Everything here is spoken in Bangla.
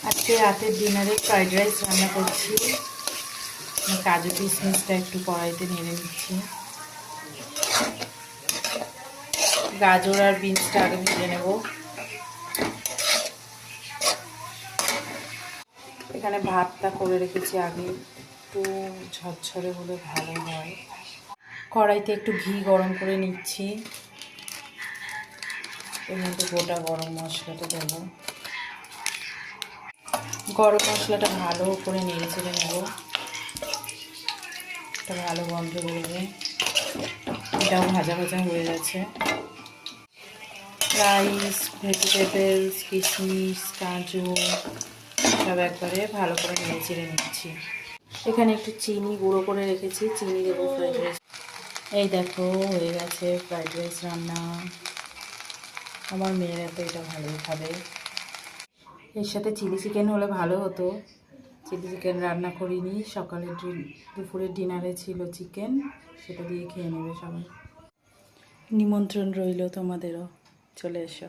আজকে রাতের ডিনারে ফ্রাইড রাইস রান্না করছি। কাজু কিশমিশটা একটু কড়াইতে নেড়ে নিচ্ছি। গাজর আর বিনসটা আগে ভেজে নেব। এখানে ভাতটা করে রেখেছি আগে, একটু ঝরঝরে হলে ভালো হয়। কড়াইতে একটু ঘি গরম করে নিচ্ছি। এর মধ্যে গোটা গরম মশলাটা দেবো। গরম মশলাটা ভালো করে নেড়ে চেড়ে নেব। একটা ভালো গন্ধ বেরোবে। এটাও ভাজা ভাজা হয়ে গেছে। রাইস, ভেজিটেবলস, কিশমিশ, কাজু সব একবারে ভালো করে নেড়ে চেড়ে নিচ্ছি। এখানে একটু চিনি গুঁড়ো করে রেখেছি, চিনি দেবো ফ্রাইড রাইস। এই দেখো হয়ে গেছে ফ্রাইড রাইস রান্না। আমার মেয়েরা তো এটা ভালোই খাবে। এর সাথে চিলি চিকেন হলে ভালো হতো। চিলি চিকেন রান্না করিনি, সকালে দুপুরের ডিনারে ছিল চিকেন, সেটা দিয়ে খেয়ে নেবে সবাই। নিমন্ত্রণ রইল তোমাদেরও, চলে এসো।